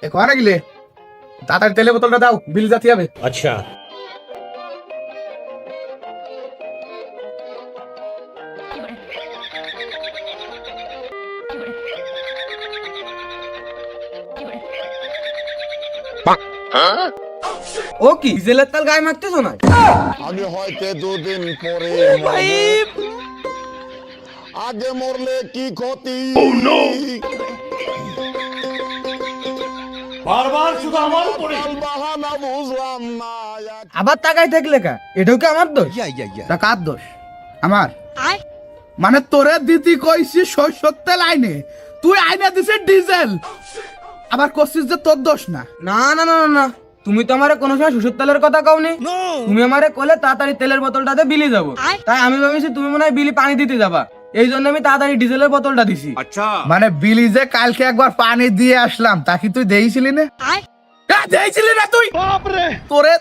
ঘরে গেলে তাড়াতাড়ি তেলের বোতলটা দাও, বিল জাতি হবে। अच्छा ও কি ডিজেলের তেল গায়ে মাখতেছো না? আগে হয়তো দুদিন পরে আগে মরলে কি ক্ষতি? बार-बार শুধু আমার উপরে বাহানা বুঝলাম না। আবার তাকাই থাকলে কা? এটাও কি আমার দোষ? তা কার দোষ? আমার। মানে তোরে দিদি কইছি সরষের তেল আইনে, তুই আইনে দিছিস ডিজেল, আবার করছিস যে তোর দোষ না। না না না না না, তুমি তো আমারে কোনো সময় শ্বশুর তেলের কথা কওনি। তুমি আমারে কলে তাড়াতাড়ি তেলের বোতলটাতে বিলি যাবো, তাই আমি ভাবিছি তুমি মনে হয় বিলি পানি দিতে যাবা, এই জন্য আমি তাড়াতাড়ি ডিজেলের বোতলটা দিছি। মানে বিলি যে কালকে একবার পানি দিয়ে আসলাম, তা কি তুই দেইছিলি না? দেইছিলি না তুই? তোরে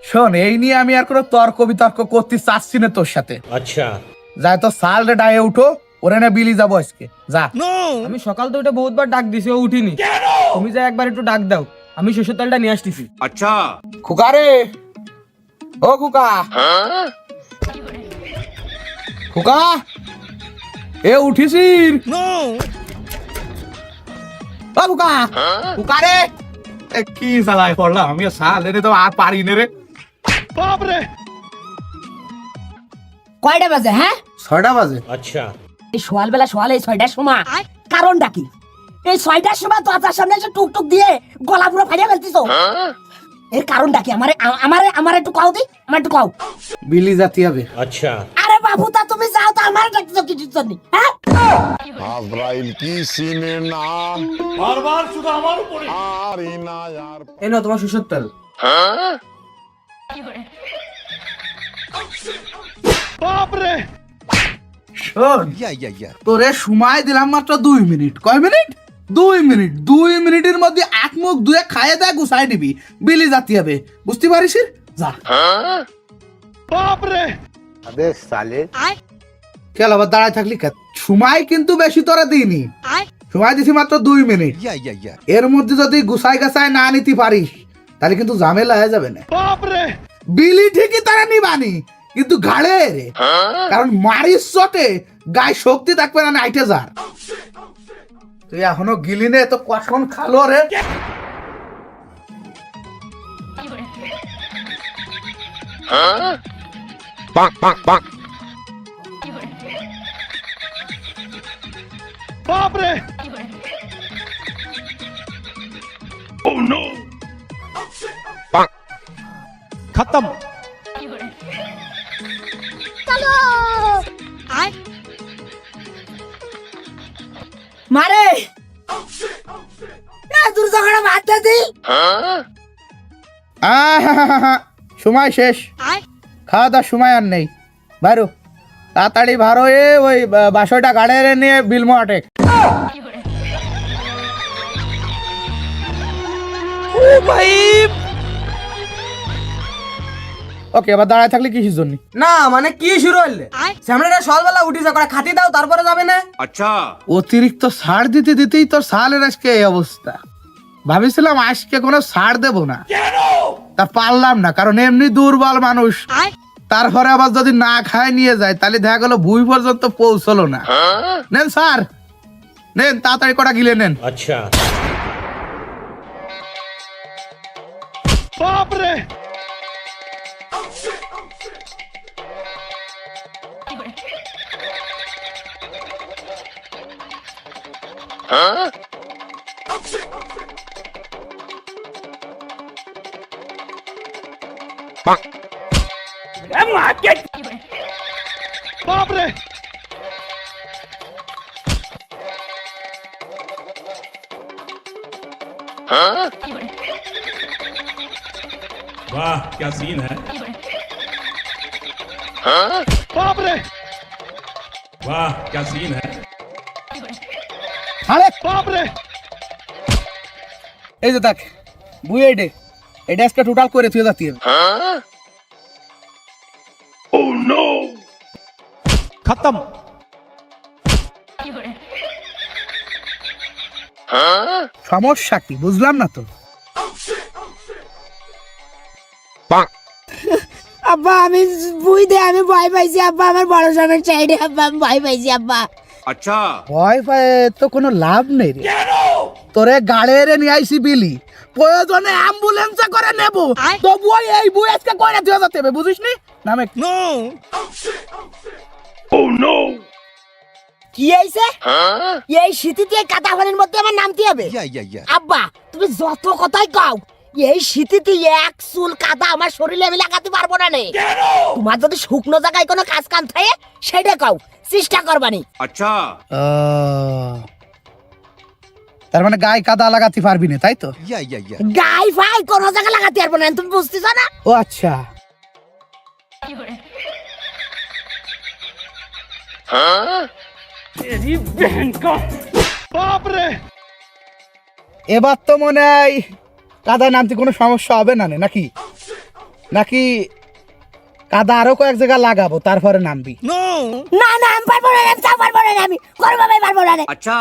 শোন, এই নিয়ে আমি আর কোনো তর্ক বিতর্ক করতে চাচ্ছি না তোর সাথে। अच्छा যাই তো সাল রে ডায়ে উঠো, ওরে না বিলি যাবো আজকে, যা। আমি সকাল তো উঠে বহুতবার ডাক দিছি, ও উঠিনি। তুমি যা একবার একটু ডাক দাও, আমি শ্বশুর তেলটা নিয়ে আসতেছি। খুকা রে, ও খুকা, খুকা, এ উঠিসির? ও খুকা, খুকা রে, এ কি সালাই করলাম আমি, সাল এনে তো আর পারি না রে। কয়টা বাজে? হ্যাঁ, 6টা বাজে। अच्छा এই সকালবেলা সকালে এই 6টার সময় কারণটা কি? এই 6টার সময় দরজার সামনে এসে টুকটুক দিয়ে গলা পুরো ফাটিয়ে ফেলতিছো, এর কারণটা কি? আমারে আমারে আমারে একটু কও দি, আমার একটু কও। বিলি জাতি হবে। अच्छा আরে বাবু, তা তুমি যাও তো, আমারে ডাকতেছো কিছুর জন্য? হ্যাঁ, আজরাইল কি চিনে না? बार-बार শুধু আমার উপরে আর না আর এই নাও তোমার শ্বশুর তেল। শোন, তোরে সময় দিলাম মাত্র 2 মিনিট। কয় মিনিট? 2 মিনিট। 2 মিনিটের মধ্যে এক মুখ দুয়ে খাইয়ে দেয় গুছাই নিবি, বিলি জাতি হবে, বুঝতে পারিস? যা। কেন আবার দাঁড়ায় থাকলি? সময় কিন্তু বেশি তোরা দিইনি, সময় দিছি মাত্র 2 মিনিট। এর মধ্যে যদি গুছাই গাছাই না নিতে পারিস, তাহলে কিন্তু ঝামেলা হয়ে যাবে না। বিলি ঠিকই তারা নিবানি, কিন্তু ঘাড়ে রে, কারণ মারিস চটে গায়ে শক্তি থাকবে না, নাইটে যার। তুই এখনো গিলি নে, তো কখন খালো রে। खत्म মারে এ দূর জায়গাটা বাদ দি। সময় শেষ, খাওয়া দাওয়ার সময় আর নেই। ভারো তাড়াতাড়ি ভারো, এ ওই বাসটা গাড়ে নিয়ে বিলমো আটে। ওকে, এবার দাঁড়ায় থাকলে কিসের জন্য? না মানে কি শুরু হইলে? সামনেটা সকালবেলা উঠি যা করে খাতি দাও, তারপরে যাবে না? অতিরিক্ত ছাড় দিতে দিতেই তোর সালের আজকে এই অবস্থা। ভাবিছিলাম আজকে কোনো ছাড় দেব না, তা পারলাম না, কারণ এমনি দুর্বল মানুষ। তারপরে আবার যদি না খায় নিয়ে যায়, তাহলে দেখা গেল ভুই পর্যন্ত পৌঁছলো না। নেন স্যার, নেন তাড়াতাড়ি কটা গিলে নেন। अच्छा वाह क्या सीन है वाह क्या सीन है আরে এই যে দেখ বুই, এটা আজকে টোটাল করে তুই যাতি। खत्म সমস্যা কি বুঝলাম না তো। আব্বা আমি বুঝতে আমি ভয় পাইছি আব্বা, আমার বড় সবের চাইডে আব্বা আমি ভয় পাইছি আব্বা। ভয় পায় তো কোনো লাভ নেই রে, তোরে গাড়িরে নিয়ে আইসি বিলি, প্রয়োজনে অ্যাম্বুলেন্সে করে নেব, তবুও এই বই আজকে কয়না তুই যেতে হবে বুঝিস নি নামে। কি হইছে? এই শীতিতে কাদা পানির মধ্যে আমার নামতে হবে? আব্বা তুমি যত কথাই কও, এই শীতিতে এক চুল কাদা আমার শরীরে আমি লাগাতে পারবো না নে। তোমার যদি শুকনো জায়গায় কোনো কাজ কাম থাকে সেটা কও, চেষ্টা করবানি। তার মানে গায়ে কাদা লাগাতে পারবি না তাই তো? গাই ফাই কোন জায়গা লাগাতে পারবো না, তুমি বুঝতেছ না? ও আচ্ছা, এবার তো মনে হয় কাদায় নামতে কোনো সমস্যা হবে না নে, নাকি নাকি কাদা আরো কয়েক জায়গা লাগাবো তারপরে নামবি? না না আমি পারবো না, আমি তাও পারবো না, আমি করবো ভাই পারবো না। আচ্ছা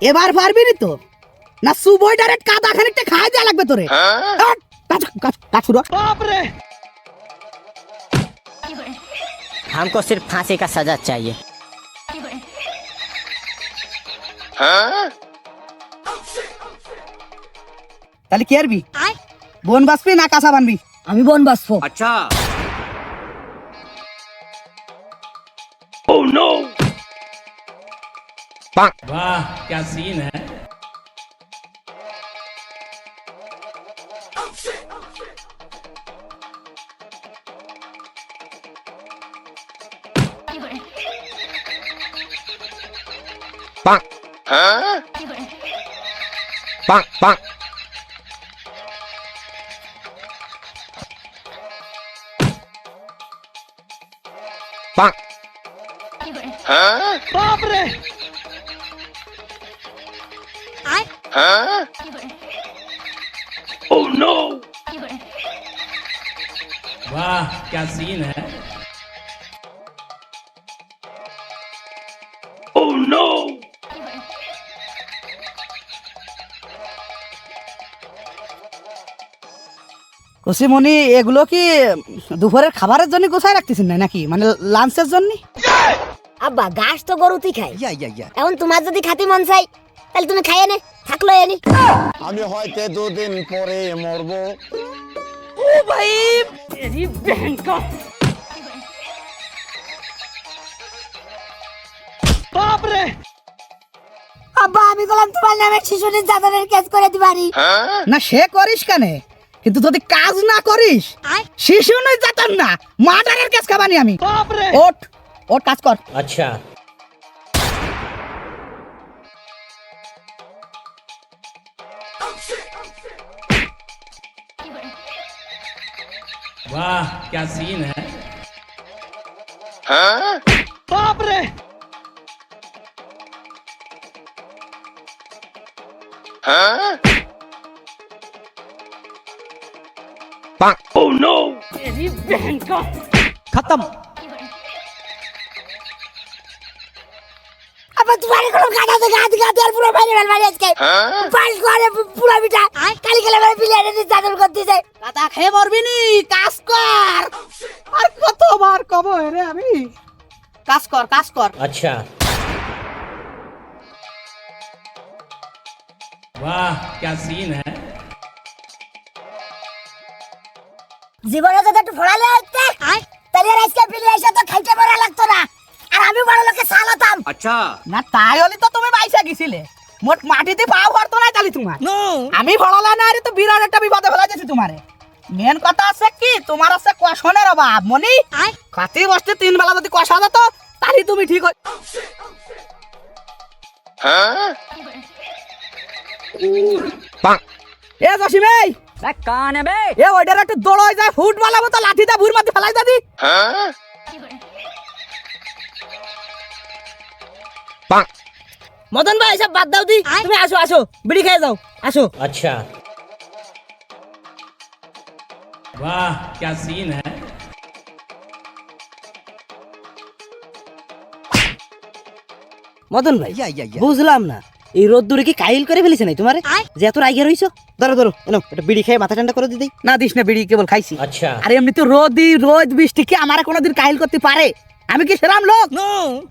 এবার পারবি নি তো? না সুবই ডাইরেক্ট কাদা খানিকটা খাই দেয়া লাগবে তোরে। हमको सिर्फ फांसी का सजा चाहिए। তাহলে কি আরবি? বন বাসবি না কাঁচা বানবি? আমি বন বাসবো। अच्छा वाह क्या सीन है। वाह क्या सीन है। কসিমনি এগুলো কি দুপুরের খাবারের জন্য গোছায় রাখতেছেন না নাকি, মানে লাঞ্চের জন্য? আব্বা ঘাস তো গরুতেই খায়, এখন তোমার যদি খাতি মন চাই তাহলে তুমি খাইয়ে নে, থাকলো এনি। আমি হয়তো 2 দিন পরে মরবো। আব্বা আমি বললাম তোমার নামে শিশু নির্যাতনের কেস করে দিবারি। না সে করিস কেনে, কিন্তু যদি কাজ না করিস শিশু নির্যাতন না মার্ডারের কেস খাবানি আমি। ওঠ ওঠ কাজ কর। अच्छा वाह क्या सीन है। खत्म। আব্বা তোমার কোনো কাটা থেকে হাত গাতে আর পুরো বাইরে মারি আজকে পাঁচ করে পুরো বিটা কালি কালি মানে প্লেয়ারে নির্যাতন করতেছে। কাদা খেয়ে মরবি নি, কাজ কর। আর কতবার কব রে আমি, কাজ কর কাজ কর। अच्छा वाह क्या सीन है। জীবনে যদি একটু ফড়ালে হইতে তাহলে আজকে প্লেয়ার এসে তো খাইতে পারা লাগতো না, আর আমি বড় লোকে সালাতাম। अच्छा না তাই হলে তো তুমি বাইসা গেছিলে, মোট মাটিতে পাও ভরতো না তালি তোমার। আমি ভরালা না রে, তো বিরাট একটা বিপদে ফেলা দিয়েছি তোমারে। মেন কথা আছে কি, তোমার আছে কষনের অভাব মনি। খাতি বসতে 3 বেলা যদি কষা যেত তাহলে তুমি ঠিক হই। এ জসিম এই कान है बे এ ওইটার একটু দৌড়াই যায়, ফুট মালাবো তো লাঠিটা ভুর মারতে ফেলাই দাদি। মদন ভাই এসব বাদ দাও দি, তুমি আসো আসো বিড়ি খেয়ে যাও আসো। अच्छा वाह क्या सीन है। মদন ভাই বুঝলাম না, এই রোদ্দুরে কি কাইল করে ফেলেছে নাই তোমারে যে এত রাইগে রইছো? ধরো ধরো, এনো একটা বিড়ি খেয়ে মাথা ঠান্ডা করে দিই। না দিস না বিড়ি, কেবল খাইছি। अच्छा আরে এমনি তো রোদ বৃষ্টি কি আমারে কোনোদিন কাহিল করতে পারে? আমি কি সেরাম লোক?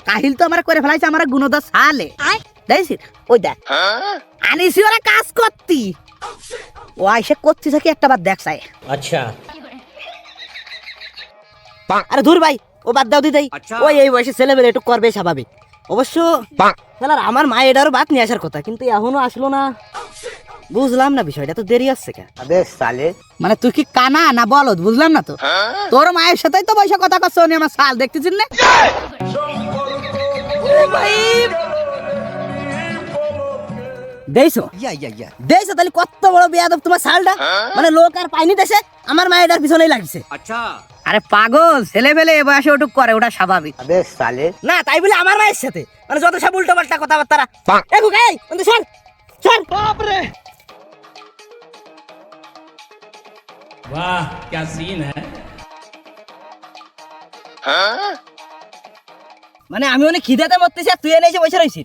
কাহিল তো আমারে করে ফেলাইছে আমার গুণদা সালে। দেখছিস ওই দেখ আনিসি ওরা কাজ করতি, ও আইসে করতে থাকি একটা বার দেখছাই। अच्छा আরে ধুর ভাই, ও বাদ দাও দিদাই, ওই এই বয়সে ছেলেবেলে একটু করবে স্বাভাবিক। অবশ্য শালার আমার মা এটারও বাদ নিয়ে আসার কথা, কিন্তু এখনো আসলো না। বুঝলাম না বিষয়টা, তো দেরি আসছে কেন? মানে তুই কি কানা না বলদ বুঝলাম না তো। তোর মায়ের সাথেই তো বসে কথা করছো, উনি আমার শাল দেখতেছিস না? দেখছো দেখছো তাহলে কত বড় বেয়াদব তোমার শালটা। মানে লোক আর পাইনি দেশে, আমার মায়ের পিছনেই লাগছে। আরে পাগল, ছেলে পেলে এ বয়সে ওটুক করে, ওটা স্বাভাবিক। না তাই বলে আমার মায়ের সাথে মানে যত সব উল্টো পাল্টা কথাবার্তা। वाह क्या सीन है। মানে আমি অনেক খিদাতে মরতেছি আর তুই এনে এসে বসে রয়েছিস।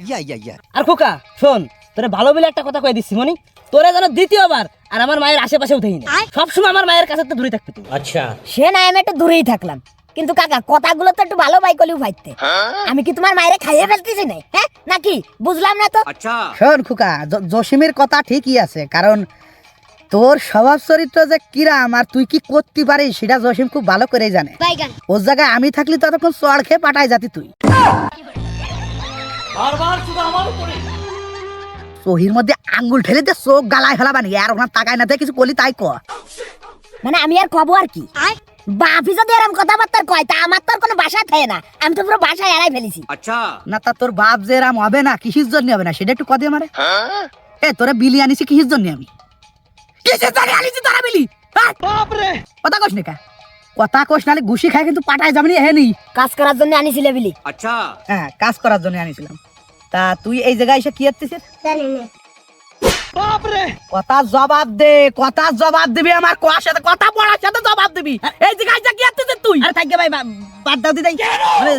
আর খোকা শোন, তোরে ভালো বলে একটা কথা কয়ে দিচ্ছি মনি, তোরে যেন দ্বিতীয়বার আর আমার মায়ের আশেপাশে উঠেই না। সবসময় আমার মায়ের কাছে তো দূরে থাকবি তুই। अच्छा সে না আমি একটু দূরেই থাকলাম, কিন্তু কাকা কথাগুলো তো একটু ভালো বাইকলিও ভাইতে। আমি কি তোমার মায়ের খাইয়ে ফেলতেছি না, হ্যাঁ নাকি? বুঝলাম না তো। শোন খোকা, জসিমের কথা ঠিকই আছে, কারণ তোর স্বভাব চরিত্র যে কিরাম আর তুই কি করতে পারিস সেটা জসিম খুব ভালো করেই জানে। ওর জায়গায় আমি থাকলে ততক্ষণ চড় খেয়ে পাঠাই যাতি তুই। চোহির মধ্যে আঙ্গুল ঠেলে দিয়ে চোখ গালায় ফেলাবানি, আর ওখানে তাকায় না, কিছু করলি তাই ক। মানে আমি আর কব আর কি, বাপি যদি এরকম কথাবার্তা কয় তা আমার তো আর কোনো বাসা থাকে না, আমি তো পুরো বাসায় এড়াই ফেলেছি। না তা তোর বাপ যে এরম হবে না, কিসের জন্য হবে না সেটা একটু কদে আমারে। এ তোরা বিলি আনিছি কিসের জন্য? আমি কিসের জন্য আনিছি তোরা বিলি? কথা কস না, কথা কস নালে ঘুষি খায় কিন্তু পাঠায় যাবি না। হ্যাঁ কাজ করার জন্য আনিছিলে বিলি? হ্যাঁ কাজ করার জন্য আনিছিলাম। তা তুই এই জায়গায় এসে কি করতেছিস? কথা জবাব দে, কথা জবাব দিবি, আমার কোয়ার সাথে কথা বলার সাথে জবাব দিবি। এই জায়গায় কি করতেছিস তুই? আরে থাকবে ভাই, বাদ দাও দিদাই, মানে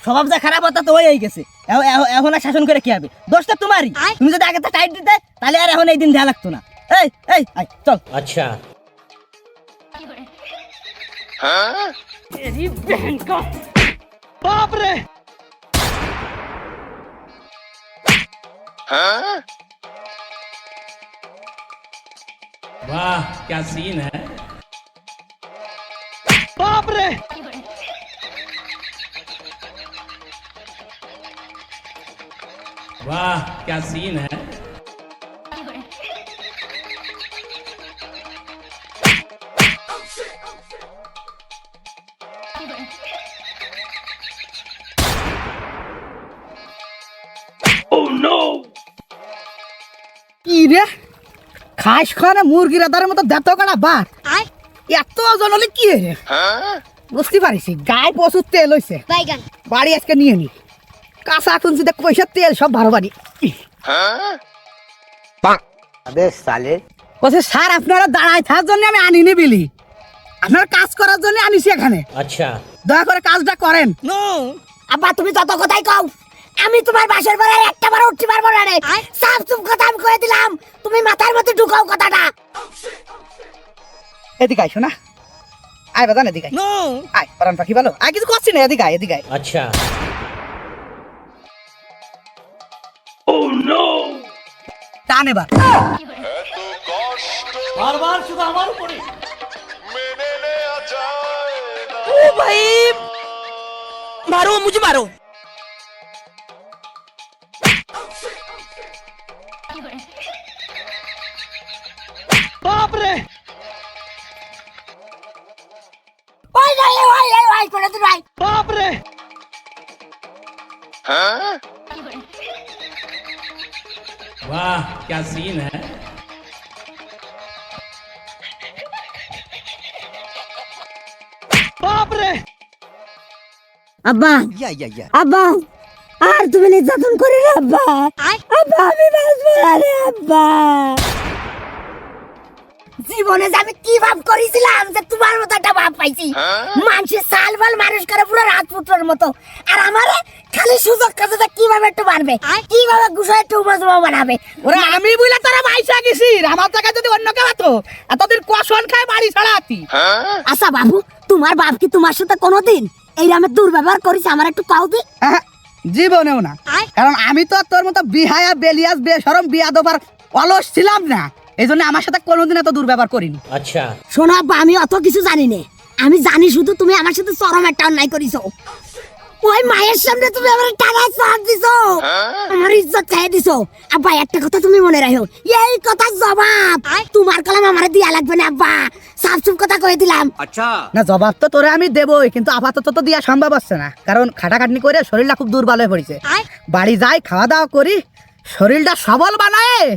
স্বভাব যা খারাপ হতো তো হয়ে গেছে, এখন আর শাসন করে কি হবে? দোষটা তোমারই। তুমি যদি আগে তো টাইট দিতে তাহলে আর এখন এই দিন দেয়া লাগতো না। এই এই চল। अच्छा वाह क्या सीन है। वाह क्या सीन है। কি রে খাস খানে মুরগির আদারের মতো দেত কাটা বাট এত ওজন হলে কি রে? বুঝতে পারিস গায়ে প্রচুর তেল হয়েছে, বাড়ি আজকে নিয়ে নি। কাঁচা তুলছি দেখ পয়সা তেল সব ভালো বাড়ি। বলছে স্যার আপনারা দাঁড়ায় থাকার জন্য আমি আনিনি বিলি, আপনারা কাজ করার জন্য আনিছি এখানে। अच्छा দয়া করে কাজটা করেন। আব্বা তুমি যত কথাই কও, আমি তোমার বাসার পরে একটা বার উঠতে পারবো না রে। সাফ চুপ কথা আমি কয়ে দিলাম, তুমি মাথার মধ্যে ঢুকাও কথাটা। এদিকে আইসো না, আয় বাদান এদিকে আয়। আয় পরান পাখি ভালো, আয় কিছু করছি না, এদিকে আয় এদিকে আয়। अच्छा টান এবার। बार শুধু আমার উপরে। ও ভাই মারো, মুঝে মারো। ওই ভাই ওই করে তুই ভাই। वाह क्या सीन है। আব্বা আব্বা আর তুমি নির্যাতন করি না আব্বা, আব্বা আমি বাঁচবো না রে আব্বা। জীবনে যে আমি কি ভাব করেছিলাম যে তোমার মতো একটা ভাব পাইছি। মানুষের সাল বাল মানুষ করে পুরো রাজপুত্রের মতো, আর আমারে খালি সুযোগ কাজে যে কিভাবে একটু মারবে, কিভাবে গুছায় একটু উপজমা বানাবে। ওরে আমি বুঝলে তোরা মাইসা গেছিস, আমার জায়গায় যদি অন্য কেউ হতো এতদিন কষণ খায় বাড়ি ছাড়াতি। আচ্ছা বাবু, তোমার বাপ কি তোমার সাথে কোনোদিন এইরকম দুর্ব্যবহার করেছে? আমার একটু কাউ দি। জীবনেও না, কারণ আমি তো আর তোর মতো বিহায়া বেলিয়াস বেশরম বিয়াদবার অলস ছিলাম না, এই জন্য আমার সাথে কোনোদিন এত দুর্ব্যবহার করিনি। अच्छा শোনো আব্বা, আমি অত কিছু জানি না, আমি জানি শুধু তুমি আমার সাথে চরম একটা অন্যায় করেছো। ওই মায়ের সামনে তুমি আমার টাকায় চাপ দিছো, আমার ইজ্জত খেয়ে দিছো। আব্বা একটা কথা তুমি মনে রাখো, এই কথার জবাব তোমার কলম আমার দিয়া লাগবে না আব্বা, সাফ সুফ কথা কয়ে দিলাম। না জবাব তো তোরে আমি দেবই, কিন্তু আপাতত তো দেওয়া সম্ভব হচ্ছে না, কারণ খাটাখাটনি করে শরীরটা খুব দুর্বল হয়ে পড়েছে। বাড়ি যাই, খাওয়া দাওয়া করি, শরীরটা সবল বানায়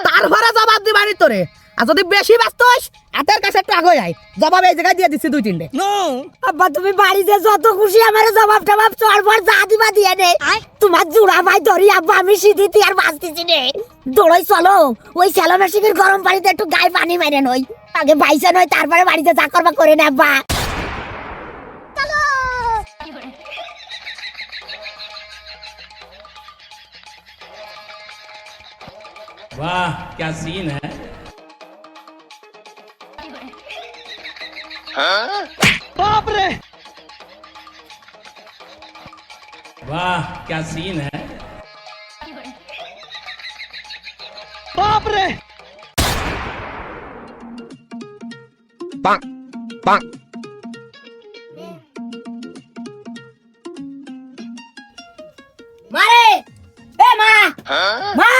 তারপরে জবাব দিবানি তোরে। আর যদি বেশি ব্যস্ত হইস হাতের কাছে একটু আগে যাই, জবাব এই জায়গায় দিয়ে দিচ্ছি 2-3টে। আব্বা তুমি বাড়িতে যত খুশি আমার জবাব টবাব চড়বড় যা দিবা দিয়ে নে, তোমার জোড়া ভাই ধরি আব্বা আমি সিঁড়িতে আর বাঁচতেছি নে। দৌড়ই চলো, ওই স্যালো মেশিনের গরম পানিতে একটু গায়ে পানি মেরে নই, আগে বাইসা নয় তারপরে বাড়িতে যা করবা করে নে আব্বা। वाह क्या सीन है। बाप रे, वाह क्या सीन है। बाप रे। মারে এ মা, মা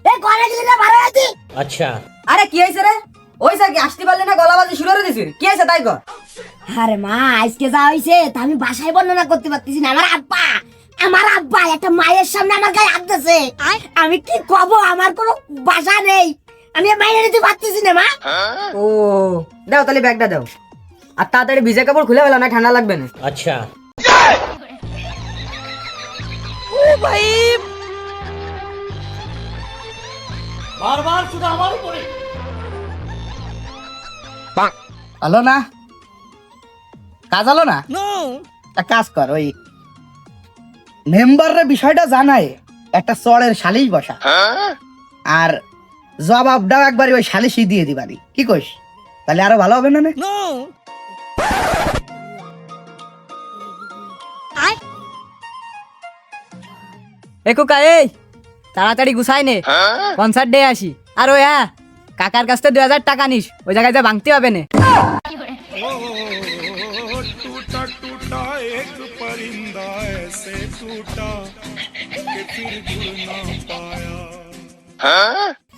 এ কোনে গেলি না ভালো আছি? अच्छा আরে কি হয়েছে রে? ওই কি আসতে পারলে না, গলাবাজি শুরু করে দিছিস, কি হয়েছে তাই কর। আরে মা আজকে যা হইছে তা আমি ভাষায় বর্ণনা করতে পারতেছি না। আমার আব্বা একটা মায়ের সামনে আমার গায়ে হাত দিয়েছে, আমি কি কব, আমার কোনো ভাষা নেই, আমি মাইনে নিতে পারতেছি না মা। ও দাও তাহলে ব্যাগটা দাও, আর তাড়াতাড়ি ভিজে কাপড় খুলে ফেলো না, ঠান্ডা লাগবে না। अच्छा बार बार শুধু আমার উপরে। আলো না, কাজ আলো না, এক কাজ কর, ওই মেম্বারের বিষয়টা জানায় একটা চড়ের সালিশ বসা, আর জবাবটাও একবার ওই সালিশই দিয়ে দিবানি, কি কইস? তাহলে আরো ভালো হবে না? এ কোকা এই তাড়াতাড়ি গুছাই নে, কনসার্ট ডে আসি। আর ওই হ্যাঁ, কাকার কাছ থেকে 2000 টাকা নিস, ওই জায়গায় যা ভাঙতে হবে না।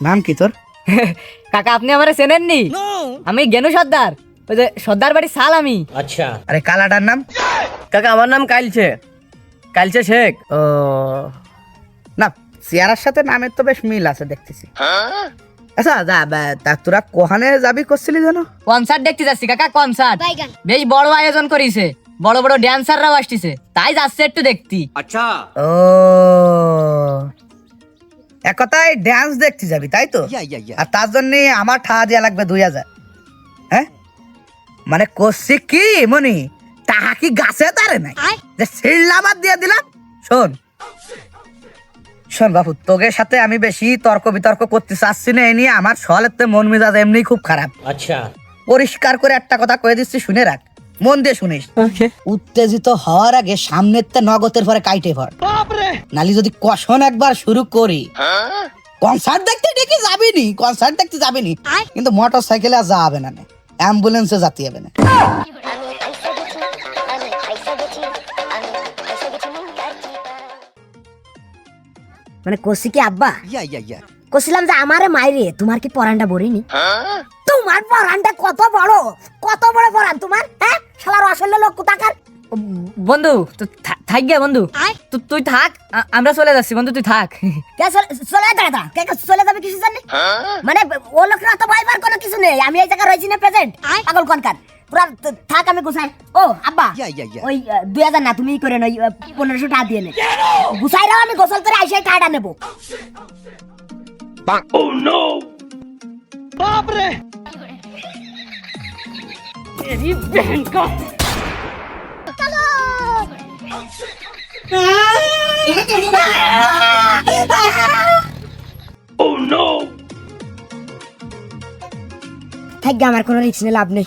নাম কি তোর? কাকা আপনি আমারে চেনেননি? আমি জ্ঞানু সর্দার, ওই যে সর্দার বাড়ি সাল আমি। अच्छा আরে কালাটার নাম? কাকা আমার নাম কাইলছে শেখ। ও না, চেয়ারের সাথে নামের তো বেশ মিল আছে দেখতেছি। আচ্ছা যা, তা তোরা কোহানে যাবি করছিলি জানো? কনসার্ট দেখতে যাচ্ছি কাকা, কনসার্ট বেশ বড় আয়োজন করিছে, বড় বড় ড্যান্সাররাও আসছে, তাই যাচ্ছে একটু দেখতি। ও এক কথায় ড্যান্স দেখতে যাবি তাই তো? আর তার জন্য আমার টাকা দেওয়া লাগবে 2000। হ্যাঁ মানে করছি কি মনি, টাকা কি গাছে তারে নাই যে ছিড়লাম আর দিয়ে দিলাম? শোন শোন বাবু, তোদের সাথে আমি বেশি তর্ক বিতর্ক করতে চাচ্ছি না, এই নিয়ে আমার সলেতে মন মেজাজ এমনি খুব খারাপ। अच्छा পরিষ্কার করে একটা কথা কয়ে দিচ্ছি, শুনে রাখ, মন দিয়ে শুনিস। উত্তেজিত হওয়ার আগে সামনের তে নগদের পরে কাইটে ভর, নালি যদি কষণ একবার শুরু করি, কনসার্ট দেখতে ডেকে যাবিনি, কনসার্ট দেখতে যাবিনি, কিন্তু মোটর সাইকেলে আর যাওয়া হবে না, অ্যাম্বুলেন্সে যেতে হবে না। মানে কষি কি আব্বা, কষিলাম যে আমারে মাইরে তোমার কি পরানটা বড়িনি? তোমার পরানটা কত বড় পরান তোমার, হ্যাঁ শালার আসলে লোক কোথাকার। বন্ধু থাক গে বন্ধু, তুই থাক, আমরা চলে যাচ্ছি বন্ধু, তুই থাক। চলে দাদা চলে যাবে কিছু জানি, মানে ও লোকের অত ভয়বার কোনো কিছু নেই, আমি এই জায়গায় রয়েছি না প্রেজেন্ট, পাগল কোনকার পুরা থাক, আমি গুছাই। ও আব্বা ওই 2000 না, তুমি করে নই 1500 টাকা দিয়ে নে, গুছাই রাও, আমি গোসল করে আইসাই টাকাটা নেবো। বাপ রে, থাক, আমার কোনো রিস্ক নিয়ে লাভ নেই।